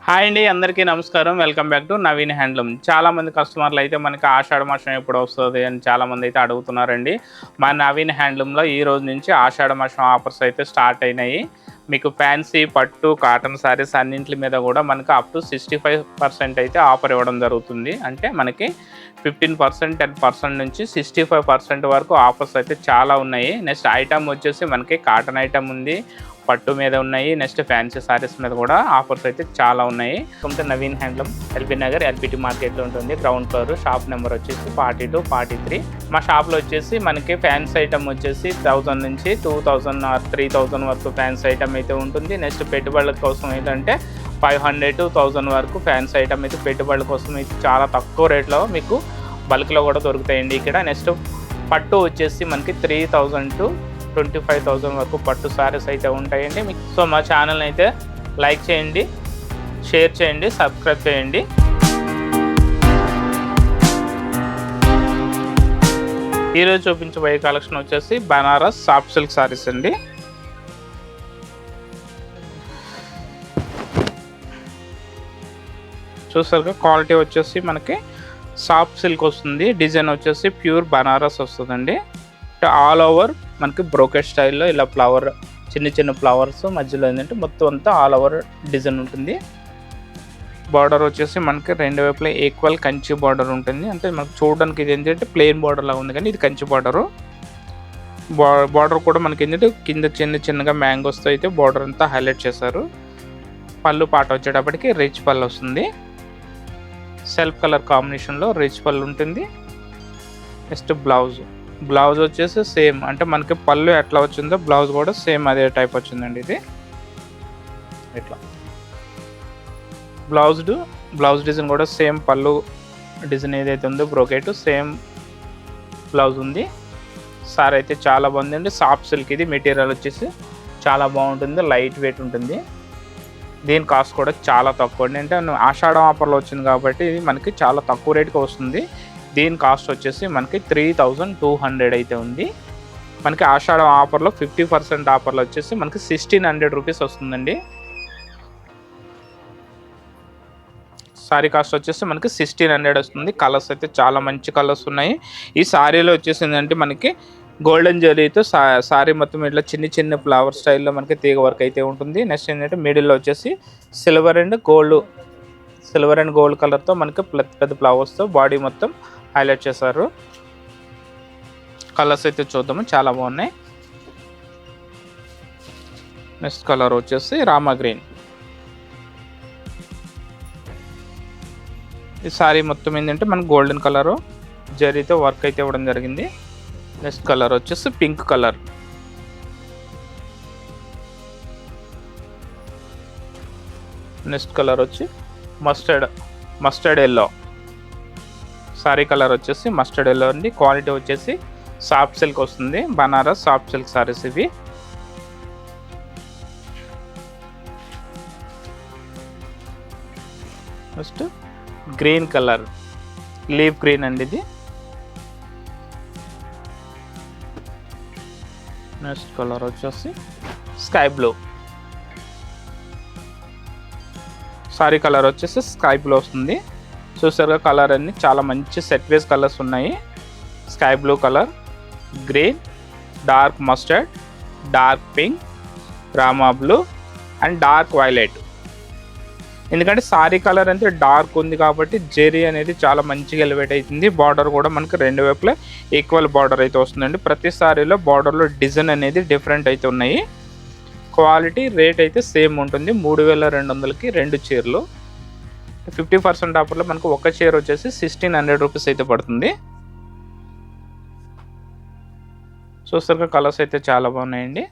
Hi అండి, అందరికీ నమస్కారం. Welcome back to Naveen handloom. చాలామంది కస్టమర్లు అయితే మనకి ఆషాఢ మాసం ఎప్పుడు వస్తుంది అని చాలామంది అయితే అడుగుతున్నారండి. మా నవీన్ హ్యాండ్లూమ్లో ఈ రోజు నుంచి ఆషాఢ మాసం ఆఫర్స్ అయితే స్టార్ట్ అయినాయి. మీకు ఫ్యాన్సీ, పట్టు, కాటన్ శారీస్ అన్నింటి మీద కూడా మనకు అప్ టు 65% అయితే ఆఫర్ ఇవ్వడం జరుగుతుంది. అంటే మనకి 15%, 10% నుంచి 65% వరకు ఆఫర్స్ అయితే చాలా ఉన్నాయి. నెక్స్ట్ ఐటమ్ వచ్చేసి మనకి కాటన్ ఐటమ్ ఉంది, పట్టు మీద ఉన్నాయి. నెక్స్ట్ ఫ్యాన్సీ సారీస్ మీద కూడా ఆఫర్స్ అయితే చాలా ఉన్నాయి. Naveen handloom LB Nagar LPT మార్కెట్లో ఉంటుంది. గ్రౌండ్ ఫ్లోర్, షాప్ నెంబర్ వచ్చేసి 42, 43. మా షాప్లో వచ్చేసి మనకి ఫ్యాన్సీ ఐటమ్ వచ్చేసి 1000 నుంచి 2000 ఆర్ 3000 వరకు ఫ్యాన్సీ ఐటమ్ అయితే ఉంటుంది. నెక్స్ట్ పెట్టుబడుల కోసం ఏంటంటే 500 to 1000 వరకు ఫ్యాన్సీ ఐటమ్ అయితే పెట్టుబడుల కోసం అయితే చాలా తక్కువ రేట్లో మీకు బల్క్లో కూడా దొరుకుతాయండి ఇక్కడ. నెక్స్ట్ పట్టు వచ్చేసి మనకి 3000 to 25,000 వరకు పట్టు సారీస్ అయితే ఉంటాయండి. సో మా ఛానల్ అయితే లైక్ చేయండి, షేర్ చేయండి, సబ్స్క్రైబ్ చేయండి. ఈరోజు చూపించబోయే కలెక్షన్ వచ్చేసి బనారస్ సాఫ్ట్ సిల్క్ సారీస్ అండి. చూసారుగా క్వాలిటీ వచ్చేసి మనకి సాఫ్ట్ సిల్క్ వస్తుంది. డిజైన్ వచ్చేసి ప్యూర్ బనారస్ వస్తుందండి. ఆల్ ఓవర్ మనకి బ్రోకెట్ స్టైల్లో ఇలా ఫ్లవర్, చిన్న చిన్న ఫ్లవర్స్ మధ్యలో ఏంటంటే మొత్తం అంతా ఆల్ ఓవర్ డిజైన్ ఉంటుంది. బార్డర్ వచ్చేసి మనకి రెండు వైపులా ఈక్వల్ కంచి బార్డర్ ఉంటుంది. అంటే మనకు చూడడానికి ఇది ఏంటంటే ప్లెయిన్ బార్డర్ లాగా ఉంది, కానీ ఇది కంచి బార్డరు. బార్డర్ కూడా మనకి ఏంటంటే కింద చిన్న చిన్నగా మ్యాంగోస్తో అయితే బార్డర్ అంతా హైలైట్ చేశారు. పళ్ళు పాట వచ్చేటప్పటికి రిచ్ పళ్ళు వస్తుంది. సెల్ఫ్ కలర్ కాంబినేషన్లో రిచ్ పళ్ళు ఉంటుంది. నెక్స్ట్ బ్లౌజ్ వచ్చేసి సేమ్, అంటే మనకి పళ్ళు ఎట్లా వచ్చిందో బ్లౌజ్ కూడా సేమ్ అదే టైప్ వచ్చిందండి. ఇది ఇట్లా బ్లౌజ్ డిజైన్ కూడా సేమ్, పళ్ళు డిజైన్ ఏదైతే ఉందో బ్రోకెట్ సేమ్ బ్లౌజ్ ఉంది. సారీ అయితే చాలా బాగుందండి. సాఫ్ట్ సిల్క్, ఇది మెటీరియల్ వచ్చేసి చాలా బాగుంటుంది, లైట్ వెయిట్ ఉంటుంది. దీని కాస్ట్ కూడా చాలా తక్కువ అండి. అంటే ఆషాఢం ఆఫర్లో వచ్చింది కాబట్టి ఇది మనకి చాలా తక్కువ రేట్కి వస్తుంది. దీని కాస్ట్ వచ్చేసి మనకి 3200 అయితే ఉంది. మనకి ఆషాఢం ఆఫర్లో 50% ఆఫర్లో వచ్చేసి మనకి 1600 రూపీస్ వస్తుందండి. సారీ కాస్ట్ వచ్చేసి మనకి 1600 వస్తుంది. కలర్స్ అయితే చాలా మంచి కలర్స్ ఉన్నాయి. ఈ సారీలో వచ్చేసిందంటే మనకి గోల్డెన్ జరీతో సారీ మొత్తం ఇట్లా చిన్న చిన్న ఫ్లవర్ స్టైల్లో మనకి తీగ వర్క్ అయితే ఉంటుంది. నెక్స్ట్ ఏంటంటే మిడిల్లో వచ్చేసి సిల్వర్ అండ్ గోల్డ్ కలర్తో మనకి పెద్ద ఫ్లవర్స్తో బాడీ మొత్తం హైలైట్ చేశారు. కలర్స్ అయితే చూద్దాము, చాలా బాగున్నాయి. నెక్స్ట్ కలర్ వచ్చేసి రామా గ్రీన్. ఈ సారీ మొత్తం ఏంటంటే మనకు గోల్డెన్ కలరు జరీతో వర్క్ అయితే ఇవ్వడం జరిగింది. నెక్స్ట్ కలర్ వచ్చేసి పింక్ కలర్. నెక్స్ట్ కలర్ వచ్చి మస్టర్డ్ ఎల్లో. సారీ కలర్ వచ్చేసి మస్టర్డ్ ఎల్లో అండి. క్వాలిటీ వచ్చేసి సాఫ్ట్ సిల్క్ వస్తుంది, బనారస్ సాఫ్ట్ సిల్క్ సారీస్ ఇవి. Next green colour, leaf green అండి ఇది. నెక్స్ట్ కలర్ వచ్చేసి స్కై బ్లూ. సారీ కలర్ వచ్చేసి స్కై బ్లూ వస్తుంది. చూసారుగా కలర్ అన్ని చాలా మంచి సెట్ వేస్ కలర్స్ ఉన్నాయి. Sky blue colour, green, dark mustard, dark pink, Rama blue and dark violet. ఎందుకంటే సారీ కలర్ అంటే డార్క్ ఉంది కాబట్టి జెరీ అనేది చాలా మంచిగా ఎలివేట్ అవుతుంది. బార్డర్ కూడా మనకి రెండు వైపులా ఈక్వల్ బార్డర్ అయితే వస్తుందండి. ప్రతి సారీలో బార్డర్లో డిజైన్ అనేది డిఫరెంట్ అయితే ఉన్నాయి. క్వాలిటీ రేట్ అయితే సేమ్ ఉంటుంది. 3200కి 2 చీరలు. 50% ఆఫర్లో మనకు ఒక చీర వచ్చేసి 1600 రూపీస్ అయితే పడుతుంది. చూసారుగా కలర్స్ అయితే చాలా బాగున్నాయండి.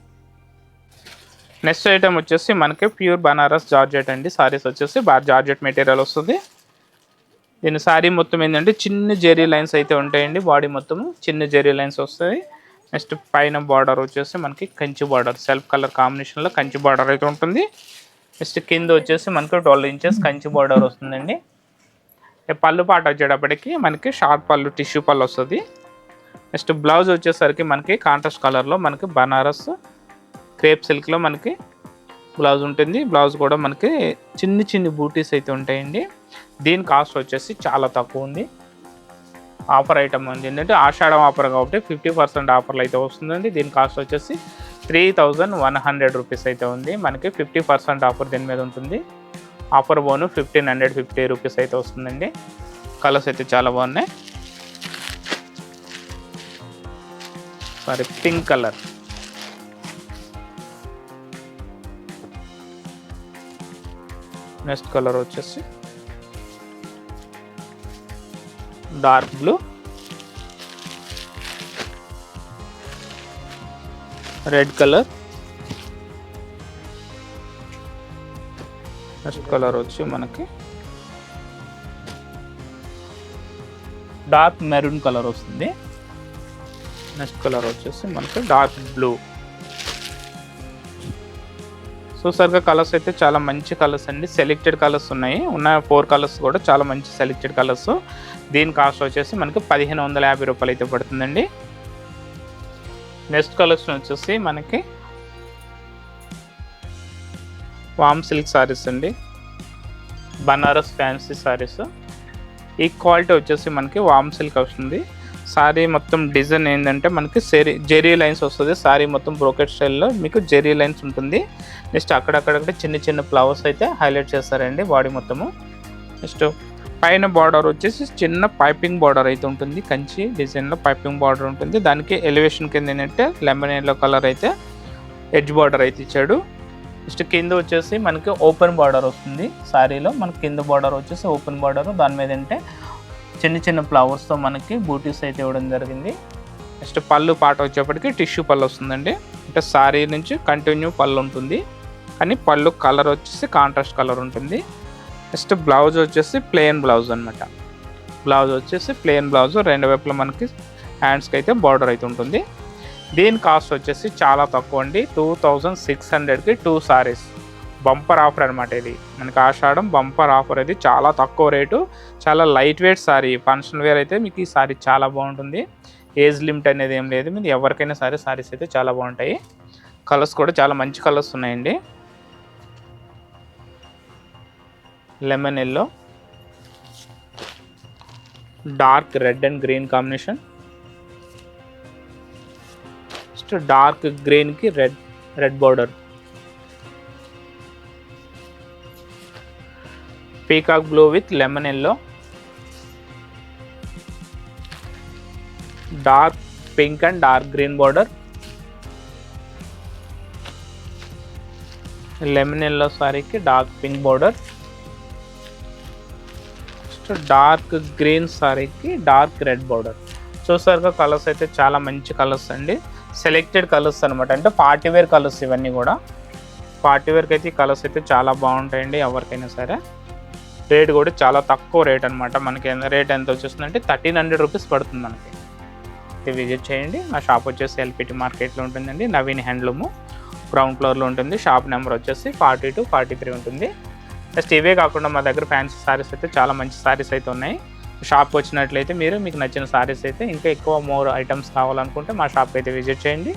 నెక్స్ట్ ఐటమ్ వచ్చేసి మనకి ప్యూర్ బనారస్ జార్జెట్ అండి. సారీస్ వచ్చేసి జార్జెట్ మెటీరియల్ వస్తుంది. దీని సారీ మొత్తం ఏంటంటే చిన్న జెరీ లైన్స్ అయితే ఉంటాయండి. బాడీ మొత్తం చిన్న జెరీ లైన్స్ వస్తాయి. నెక్స్ట్ పైన బార్డర్ వచ్చేసి మనకి కంచి బార్డర్, సెల్ఫ్ కలర్ కాంబినేషన్లో కంచి బార్డర్ అయితే ఉంటుంది. నెక్స్ట్ కింద వచ్చేసి మనకు 12 ఇంచెస్ కంచి బార్డర్ వస్తుందండి. పళ్ళు పాట వచ్చేటప్పటికి మనకి షార్ట్ పళ్ళు, టిష్యూ పళ్ళు వస్తుంది. నెక్స్ట్ బ్లౌజ్ వచ్చేసరికి మనకి కాంట్రాస్ట్ కలర్లో మనకి బనారస్ క్రేప్ సిల్క్లో మనకి బ్లౌజ్ ఉంటుంది. బ్లౌజ్ కూడా మనకి చిన్ని చిన్ని బూటీస్ అయితే ఉంటాయండి. దీని కాస్ట్ వచ్చేసి చాలా తక్కువ ఉంది. ఆఫర్ ఐటమ్ ఉంది ఏంటంటే ఆషాఢం ఆఫర్ కాబట్టి 50% ఆఫర్లు అయితే వస్తుందండి. దీని కాస్ట్ వచ్చేసి 3100 రూపీస్ అయితే ఉంది. మనకి 50% ఆఫర్ దీని మీద ఉంటుంది. ఆఫర్ బోను 1550 రూపీస్ అయితే వస్తుందండి. కలర్స్ అయితే చాలా బాగున్నాయి. Sari, pink colour, next colour వచ్చేసి dark blue, red colour, next colour వచ్చి మనకి డార్క్ మెరూన్ కలర్ వస్తుంది. నెక్స్ట్ కలర్ వచ్చేసి మనకి డార్క్ బ్లూ. చూసారుగా కలర్స్ అయితే చాలా మంచి కలర్స్ అండి. సెలెక్టెడ్ కలర్స్ ఉన్నాయి. ఉన్న 4 కలర్స్ కూడా చాలా మంచి సెలెక్టెడ్ కలర్స్. దీని కాస్ట్ వచ్చేసి మనకి 1550 రూపాయలు అయితే పడుతుందండి. నెక్స్ట్ కలెక్షన్ వచ్చేసి మనకి వామ్ సిల్క్ సారీస్ అండి. బనారస్ ఫ్యాన్సీ సారీస్. ఈ క్వాలిటీ వచ్చేసి మనకి వామ్ సిల్క్ వస్తుంది. సారీ మొత్తం డిజైన్ ఏంటంటే మనకి జెరీ లైన్స్ వస్తుంది. సారీ మొత్తం బ్రోకెట్ స్టైల్లో మీకు జెరీ లైన్స్ ఉంటుంది. నెక్స్ట్ అక్కడక్కడ చిన్న చిన్న ఫ్లవర్స్ అయితే హైలైట్ చేస్తారండి బాడీ మొత్తము. నెక్స్ట్ పైన బార్డర్ వచ్చేసి చిన్న పైపింగ్ బార్డర్ అయితే ఉంటుంది. కంచి డిజైన్లో పైపింగ్ బార్డర్ ఉంటుంది. దానికి ఎలివేషన్ కింద ఏంటంటే లెమన్ ఎల్లో కలర్ అయితే ఎడ్జ్ బార్డర్ అయితే ఇచ్చాడు. నెక్స్ట్ కింద వచ్చేసి మనకి ఓపెన్ బార్డర్ వస్తుంది. సారీలో మనకి కింద బార్డర్ వచ్చేసి ఓపెన్ బార్డర్, దాని మీద అంటే చిన్న చిన్న ఫ్లవర్స్తో మనకి బూటీస్ అయితే ఇవ్వడం జరిగింది. నెక్స్ట్ పళ్ళు పాట వచ్చేప్పటికి టిష్యూ పళ్ళు వస్తుందండి. అంటే సారీ నుంచి కంటిన్యూ పళ్ళు ఉంటుంది, కానీ పళ్ళు కలర్ వచ్చేసి కాంట్రాస్ట్ కలర్ ఉంటుంది. నెక్స్ట్ బ్లౌజ్ వచ్చేసి ప్లెయిన్ బ్లౌజ్ అనమాట. బ్లౌజ్ వచ్చేసి ప్లెయిన్ బ్లౌజ్, రెండు వైపులా మనకి హ్యాండ్స్కి అయితే బార్డర్ అయితే ఉంటుంది. దీని కాస్ట్ వచ్చేసి చాలా తక్కువ అండి. 2600కి 2 సారీస్. బంపర్ ఆఫర్ అనమాట ఇది. మనకి ఆషాఢం బంపర్ ఆఫర్. ఇది చాలా తక్కువ రేటు, చాలా light weight sorry. Function wear అయితే మీకు ఈ సారీ చాలా బాగుంటుంది. ఏజ్ లిమిట్ అనేది ఏం లేదు, మీరు ఎవరికైనా సరే సారీస్ అయితే చాలా బాగుంటాయి. కలర్స్ కూడా చాలా మంచి కలర్స్ ఉన్నాయండి. Lemon yellow, dark red and green combination. Next dark గ్రీన్కి red border. Peacock blue with lemon yellow, dark pink and dark green border. Lemon yellow సారీకి dark pink border. Dark green సారీకి dark red border. చూసారుగా colours అయితే చాలా మంచి colours అండి. Selected colours అనమాట. అంటే పార్టీ వేర్ కలర్స్ ఇవన్నీ కూడా. పార్టీ వేర్కి అయితే ఈ కలర్స్ అయితే చాలా బాగుంటాయండి ఎవరికైనా సరే. రేట్ కూడా చాలా తక్కువ రేట్ అనమాట. మనకి రేట్ ఎంత వచ్చేస్తుందంటే 1300 రూపీస్ పడుతుంది మనకి. ఇది విజిట్ చేయండి. ఆ షాప్ వచ్చేసి ఎల్పిటి మార్కెట్లో ఉంటుందండి. నవీన్ హ్యాండ్లూము గ్రౌండ్ ఫ్లోర్లో ఉంటుంది. షాప్ నెంబర్ వచ్చేసి 42, 43 ఉంటుంది. నెక్స్ట్ ఇవే కాకుండా మా దగ్గర ఫ్యాన్సీ సారీస్ అయితే చాలా మంచి సారీస్ అయితే ఉన్నాయి. షాప్కి వచ్చినట్లయితే మీకు నచ్చిన సారీస్ అయితే ఇంకా ఎక్కువ మోర్ ఐటమ్స్ కావాలనుకుంటే మా షాప్కి అయితే విజిట్ చేయండి.